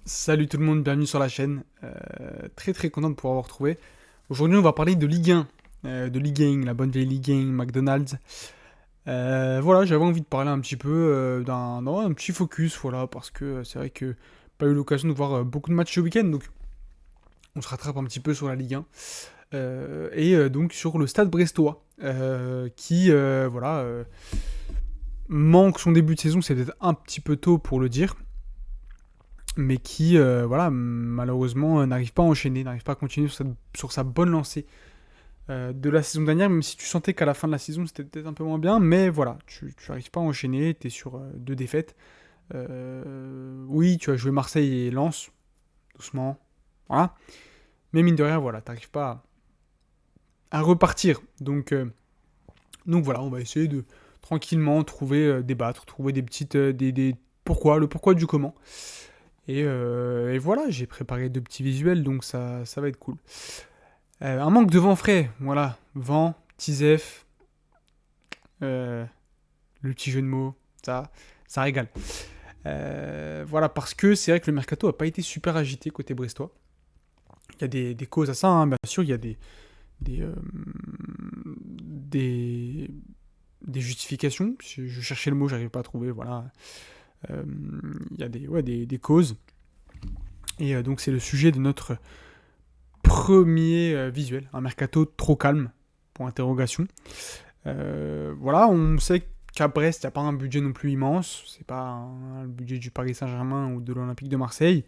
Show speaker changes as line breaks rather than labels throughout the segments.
Salut tout le monde, bienvenue sur la chaîne. Très très content de pouvoir vous retrouver. Aujourd'hui, on va parler de Ligue 1, de Ligue 1, la bonne vieille Ligue 1, McDonald's. Voilà, j'avais envie de parler un petit peu d'un petit focus, voilà, parce que c'est vrai que pas eu l'occasion de voir beaucoup de matchs ce week-end, donc on se rattrape un petit peu sur la Ligue 1. Donc sur le Stade Brestois, qui voilà, manque son début de saison, c'est peut-être un petit peu tôt pour le dire, mais qui, voilà, malheureusement, n'arrive pas à enchaîner, n'arrive pas à continuer sur sa bonne lancée de la saison dernière, même si tu sentais qu'à la fin de la saison, c'était peut-être un peu moins bien, mais voilà, tu n'arrives pas à enchaîner, tu es sur deux défaites. Oui, tu as joué Marseille et Lens, doucement, voilà, mais mine de rien, voilà, tu n'arrives pas à repartir. Donc voilà, on va essayer de tranquillement trouver, débattre, trouver des petites, pourquoi, le pourquoi du comment. Et voilà, j'ai préparé deux petits visuels, donc ça va être cool. Un manque de vent frais, voilà. Vent, petit zef, euh, le petit jeu de mots, ça régale. Voilà, parce que c'est vrai que le mercato a pas été super agité côté brestois. Il y a des causes à ça, hein, bien sûr, il y a des, euh, des, des justifications. Je cherchais le mot, j'arrive pas à trouver, voilà. Euh, il y a des causes. Et donc c'est le sujet de notre premier visuel, un mercato trop calme, pour interrogation. Voilà, on sait qu'à Brest, il n'y a pas un budget non plus immense, c'est pas le budget du Paris Saint-Germain ou de l'Olympique de Marseille.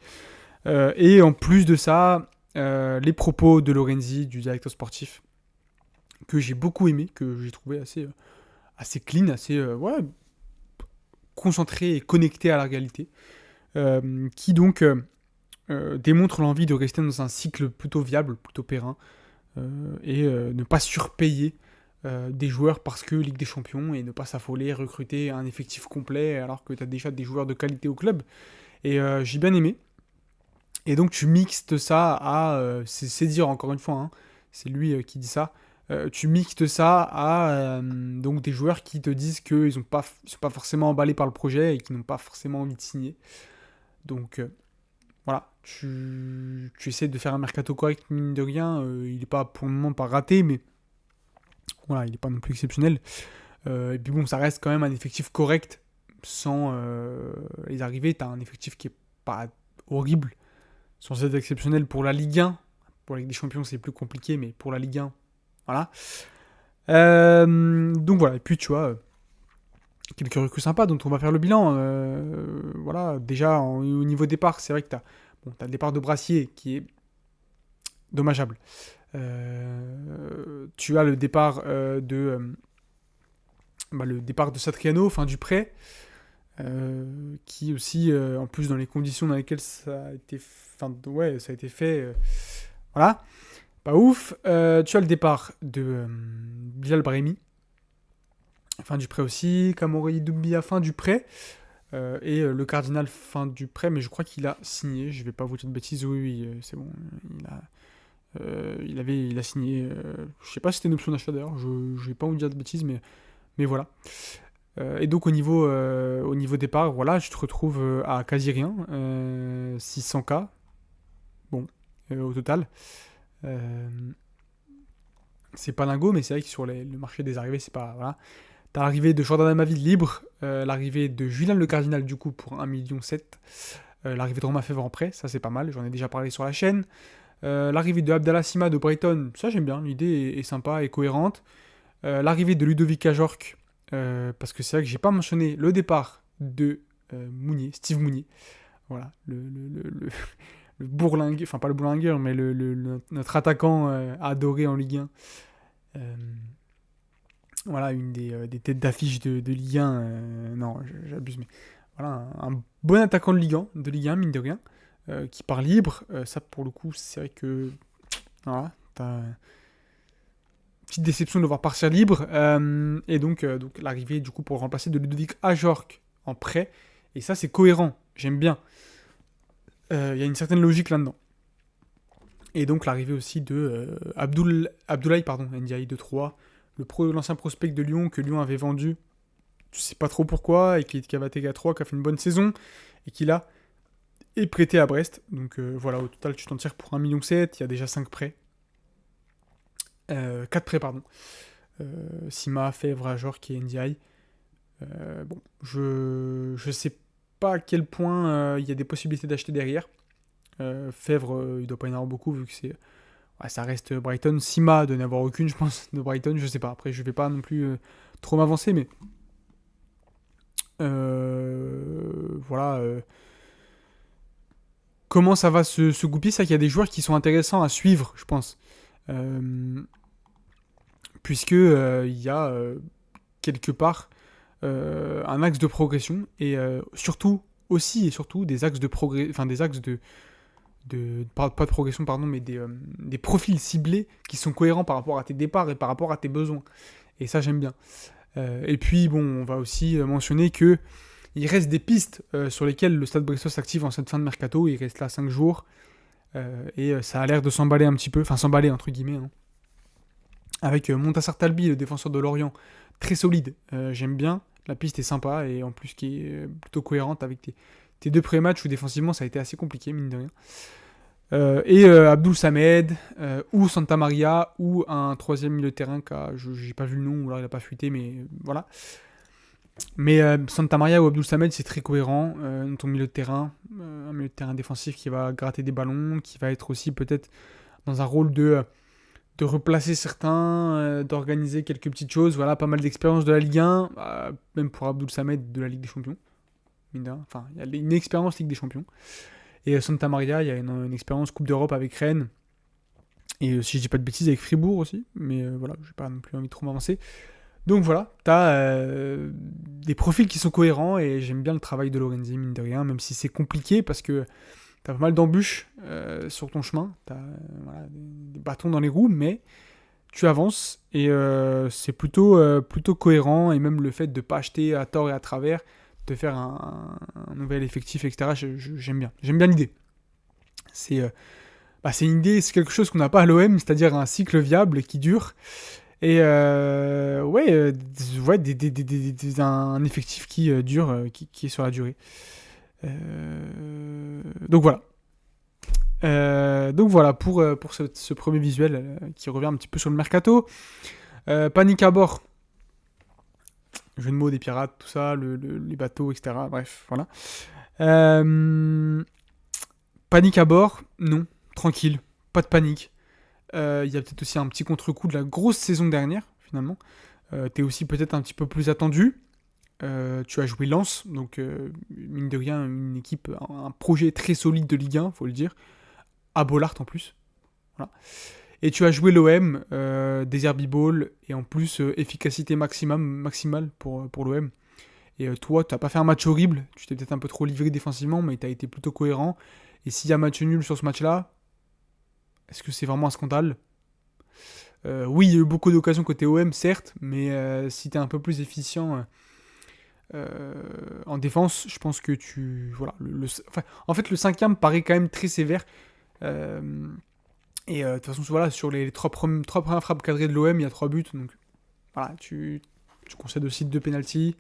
Et en plus de ça, les propos de Lorenzi, du directeur sportif, que j'ai beaucoup aimé, que j'ai trouvé assez clean, assez ouais, concentré et connecté à la réalité, qui donc démontre l'envie de rester dans un cycle plutôt viable, plutôt périn, et ne pas surpayer des joueurs parce que Ligue des Champions et ne pas s'affoler, recruter un effectif complet alors que tu as déjà des joueurs de qualité au club. Et j'ai bien aimé. Et donc tu mixtes ça à, c'est dire encore une fois, hein, c'est lui qui dit ça, tu mixtes ça à donc des joueurs qui te disent qu'ils sont pas forcément emballés par le projet et qui n'ont pas forcément envie de signer. Donc voilà, tu essaies de faire un mercato correct, mine de rien, il n'est pas pour le moment pas raté, mais voilà, il n'est pas non plus exceptionnel. Et puis bon, ça reste quand même un effectif correct sans les arrivées. Tu as un effectif qui est pas horrible, sans être exceptionnel pour la Ligue 1. Pour la Ligue des Champions, c'est plus compliqué, mais pour la Ligue 1, voilà. Donc voilà, et puis tu vois, quelques recrues sympas dont on va faire le bilan. Voilà, déjà au niveau départ, c'est vrai que t'as le départ de Brassier qui est dommageable. Tu as le départ le départ de Satriano, fin du prêt, qui aussi, en plus dans les conditions dans lesquelles ça a été, ouais, ça a été fait, voilà, pas ouf. Tu as le départ de Bilal Brahimi, fin du prêt aussi, Kamori Doumbia, fin du prêt, et le Cardinal, fin du prêt, mais je crois qu'il a signé, je vais pas vous dire de bêtises, oui, oui, c'est bon, il a signé, je sais pas si c'était une option d'achat d'ailleurs, je vais pas vous dire de bêtises, mais voilà. Et donc au niveau départ, voilà, je te retrouve à quasi rien, 600K, bon, au total. Euh, c'est pas dingo, mais c'est vrai que sur le marché des arrivées, c'est pas. Voilà. T'as l'arrivée de Jordan Amavi libre, l'arrivée de Julien Le Cardinal du coup pour 1,7 million, l'arrivée de Romain Fèvre en prêt, ça c'est pas mal, j'en ai déjà parlé sur la chaîne. L'arrivée de Abdallah Sima de Brighton, ça j'aime bien, l'idée est sympa et cohérente. L'arrivée de Ludovic Ajorc, parce que c'est vrai que j'ai pas mentionné le départ de Mounier, Steve Mounier, voilà, le bourlingueur, enfin pas le bourlingueur, mais notre attaquant adoré en Ligue 1. Euh, voilà, une des têtes d'affiche de Ligue 1, non, j'abuse, mais voilà, un bon attaquant de Ligue 1, mine de rien, qui part libre. Ça, pour le coup, c'est vrai que voilà, t'as une petite déception de le voir partir libre. Et donc l'arrivée, du coup, pour remplacer de Ludovic Ajorc en prêt. Et ça, c'est cohérent. J'aime bien. Il y a une certaine logique là-dedans. Et donc l'arrivée aussi de Abdoulaye Ndiaye de 3, l'ancien prospect de Lyon que Lyon avait vendu, tu sais pas trop pourquoi, et qui avait été à 3, qui a fait une bonne saison, et qui là est prêté à Brest. Donc voilà, au total, tu t'en tires pour 1,7 million. Il y a déjà 5 prêts. 4 prêts, pardon. Sima, Fèvre, Ajorc et NDI. Bon, je sais pas à quel point il y a des possibilités d'acheter derrière. Fèvre, il doit pas y en avoir beaucoup vu que c'est... Ouais, ça reste Brighton. Sima, de n'avoir aucune, je pense, de Brighton, je sais pas. Après, je vais pas non plus trop m'avancer, mais... voilà. Comment ça va se goupiller, c'est qu'il y a des joueurs qui sont intéressants à suivre, je pense. Puisque il y a quelque part un axe de progression et surtout des axes de progrès, enfin des axes pas de progression pardon, mais des profils ciblés qui sont cohérents par rapport à tes départs et par rapport à tes besoins. Et ça j'aime bien. Et puis bon, on va aussi mentionner que il reste des pistes sur lesquelles le Stade Brestois s'active en cette fin de mercato. Il reste là 5 jours et ça a l'air de s'emballer un petit peu, enfin s'emballer entre guillemets. Hein. Avec Montassar Talbi, le défenseur de Lorient, très solide. J'aime bien. La piste est sympa et en plus qui est plutôt cohérente avec tes 2 premiers matchs où défensivement ça a été assez compliqué, mine de rien. Et Abdoul Samed, ou Santa Maria, ou un troisième milieu de terrain, j'ai pas vu le nom, ou alors il a pas fuité, mais voilà. Mais Santa Maria ou Abdoul Samed, c'est très cohérent dans ton milieu de terrain. Un milieu de terrain défensif qui va gratter des ballons, qui va être aussi peut-être dans un rôle de replacer certains, d'organiser quelques petites choses. Voilà, pas mal d'expérience de la Ligue 1, même pour Abdoul Samed de la Ligue des Champions. Enfin, il y a une expérience Ligue des Champions. Et Santa Maria, il y a une expérience Coupe d'Europe avec Rennes. Et si je dis pas de bêtises, avec Fribourg aussi. Mais voilà, j'ai pas non plus envie de trop m'avancer. Donc voilà, t'as des profils qui sont cohérents et j'aime bien le travail de Lorenzi, mine de rien, même si c'est compliqué parce que t'as pas mal d'embûches sur ton chemin. T'as des bâtons dans les roues, mais tu avances et c'est plutôt cohérent. Et même le fait de pas acheter à tort et à travers, de faire un nouvel effectif, etc., j'aime bien. J'aime bien l'idée. C'est une idée, c'est quelque chose qu'on n'a pas à l'OM, c'est-à-dire un cycle viable qui dure. Et un effectif qui dure, qui est sur la durée. Donc voilà. Pour ce premier visuel qui revient un petit peu sur le mercato. Panique à bord. Jeu de mots des pirates, tout ça, les bateaux, etc. Bref, voilà. Panique à bord, non, tranquille, pas de panique. Il y a peut-être aussi un petit contre-coup de la grosse saison dernière, finalement. T'es aussi peut-être un petit peu plus attendu. Tu as joué Lens, donc mine de rien, une équipe, un projet très solide de Ligue 1, faut le dire. À Bollard en plus. Voilà. Et tu as joué l'OM, des Herbie-Ball, et en plus efficacité maximale pour l'OM. Et toi, tu n'as pas fait un match horrible, tu t'es peut-être un peu trop livré défensivement, mais tu as été plutôt cohérent. Et s'il y a match nul sur ce match-là, est-ce que c'est vraiment un scandale ? Oui, il y a eu beaucoup d'occasions côté OM, certes, mais si tu es un peu plus efficient en défense, je pense que tu... Voilà, en fait, le 5e paraît quand même très sévère. Et de toute façon, voilà, sur les 3 premières frappes cadrées de l'OM, il y a 3 buts. Donc voilà, tu concèdes aussi 2 pénaltys.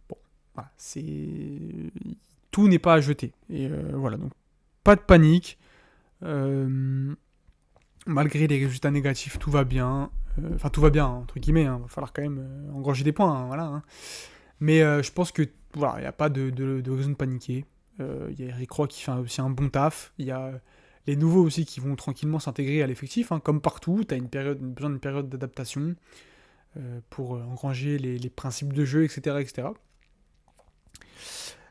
Bon, voilà, tout n'est pas à jeter. Et voilà, donc pas de panique. Malgré les résultats négatifs, tout va bien. Enfin, tout va bien, entre guillemets. Il va falloir quand même engranger des points. Voilà, hein. Mais je pense que voilà, il n'y a pas de raison de paniquer. Il y a Eric Roy qui fait aussi un bon taf. Il y a les nouveaux aussi qui vont tranquillement s'intégrer à l'effectif. Hein. Comme partout, tu as besoin d'une période d'adaptation pour engranger les principes de jeu, etc. etc.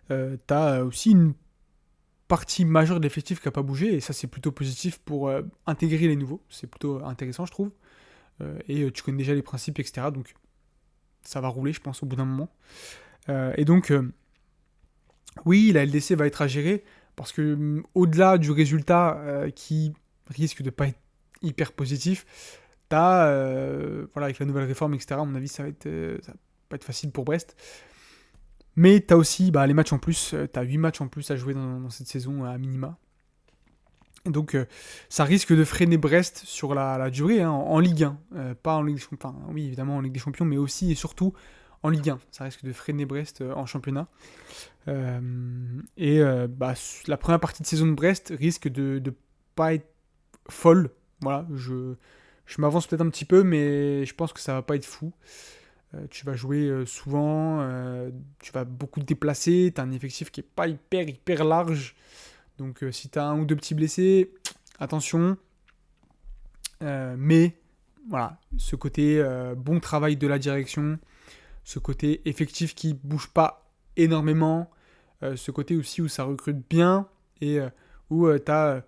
Tu as aussi une partie majeure de l'effectif qui n'a pas bougé, et ça c'est plutôt positif pour intégrer les nouveaux. C'est plutôt intéressant, je trouve. Et tu connais déjà les principes, etc. Donc ça va rouler, je pense, au bout d'un moment. Et donc, oui, la LDC va être à gérer, parce que au-delà du résultat qui risque de ne pas être hyper positif, t'as, voilà, avec la nouvelle réforme, etc., à mon avis, ça va pas être facile pour Brest. Mais t'as aussi les matchs en plus, t'as 8 matchs en plus à jouer dans cette saison à minima. Et donc ça risque de freiner Brest sur la durée, hein, en Ligue 1, pas en Ligue des Champions, enfin oui évidemment en Ligue des Champions, mais aussi et surtout en Ligue 1. Ça risque de freiner Brest en championnat. La première partie de saison de Brest risque de pas être folle. Voilà, je m'avance peut-être un petit peu, mais je pense que ça va pas être fou. Tu vas jouer souvent, tu vas beaucoup te déplacer, tu as un effectif qui est pas hyper large. Donc si tu as un ou deux petits blessés, attention. Mais voilà, ce côté bon travail de la direction, ce côté effectif qui bouge pas énormément, ce côté aussi où ça recrute bien et où tu as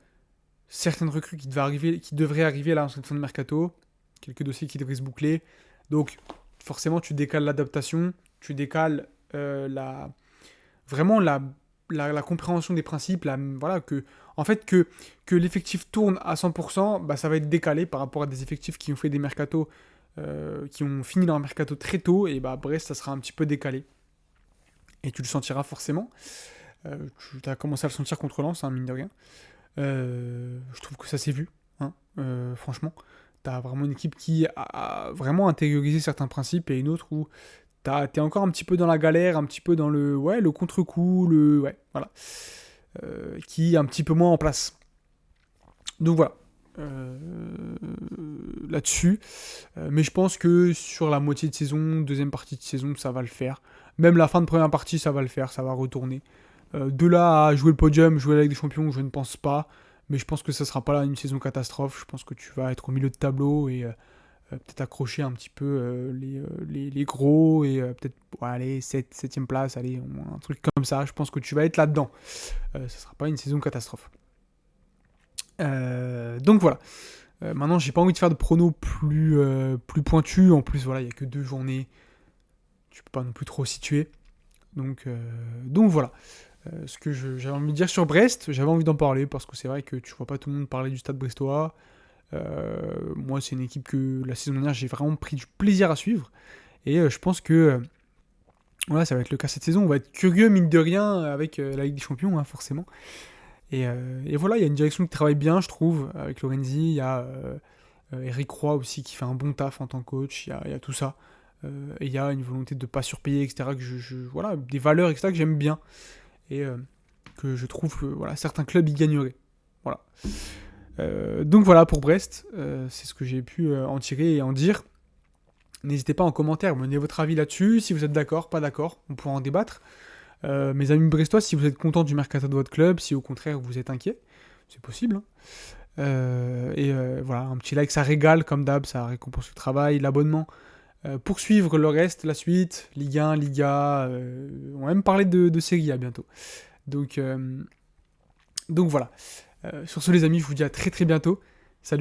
certaines recrues qui devraient arriver là en cette fin de mercato, quelques dossiers qui devraient se boucler. Donc forcément tu décales l'adaptation, tu décales vraiment la compréhension des principes, voilà, en fait, que l'effectif tourne à 100%, bah, ça va être décalé par rapport à des effectifs qui ont fait des mercatos, qui ont fini leur mercato très tôt, et bah, Brest, ça sera un petit peu décalé. Et tu le sentiras forcément. Tu as commencé à le sentir contre Lens, hein, mine de rien. Je trouve que ça s'est vu, hein, franchement. Tu as vraiment une équipe qui a vraiment intériorisé certains principes et une autre où t'es encore un petit peu dans la galère, un petit peu dans le contre-coup, voilà. Qui est un petit peu moins en place. Donc voilà. Là-dessus. Mais je pense que sur la moitié de saison, deuxième partie de saison, ça va le faire. Même la fin de première partie, ça va le faire, ça va retourner. De là à jouer le podium, jouer la Ligue des Champions, je ne pense pas. Mais je pense que ça sera pas là une saison catastrophe. Je pense que tu vas être au milieu de tableau et peut-être accrocher un petit peu les gros et peut-être allez, 7ème place, allez, un truc comme ça. Je pense que tu vas être là-dedans. Ça sera pas une saison catastrophe. Donc voilà. Maintenant, j'ai pas envie de faire de pronos plus pointus. En plus, voilà, il n'y a que 2 journées. Tu peux pas non plus trop situer. Donc voilà. Ce que j'avais envie de dire sur Brest, j'avais envie d'en parler parce que c'est vrai que tu vois pas tout le monde parler du stade brestois. Moi, c'est une équipe que la saison dernière, j'ai vraiment pris du plaisir à suivre. Et je pense que voilà, ça va être le cas cette saison. On va être curieux, mine de rien, avec la Ligue des Champions, hein, forcément. Et voilà, il y a une direction qui travaille bien, je trouve, avec Lorenzi. Il y a Eric Roy aussi qui fait un bon taf en tant que coach. Il y a tout ça. Et il y a une volonté de ne pas surpayer, etc. Voilà, des valeurs, etc. que j'aime bien. Et que je trouve que voilà, certains clubs y gagneraient. Voilà. Donc voilà pour Brest, c'est ce que j'ai pu en tirer et en dire. N'hésitez pas en commentaire, donnez votre avis là-dessus, si vous êtes d'accord, pas d'accord, on pourra en débattre. Mes amis brestois, si vous êtes contents du mercato de votre club, si au contraire vous êtes inquiet, c'est possible. Hein. Voilà, un petit like, ça régale comme d'hab, ça récompense le travail, l'abonnement. Pour suivre le reste, la suite, Ligue 1, Liga, on va même parler de Serie A bientôt. Donc voilà. Sur ce les amis, je vous dis à très très bientôt. Salut.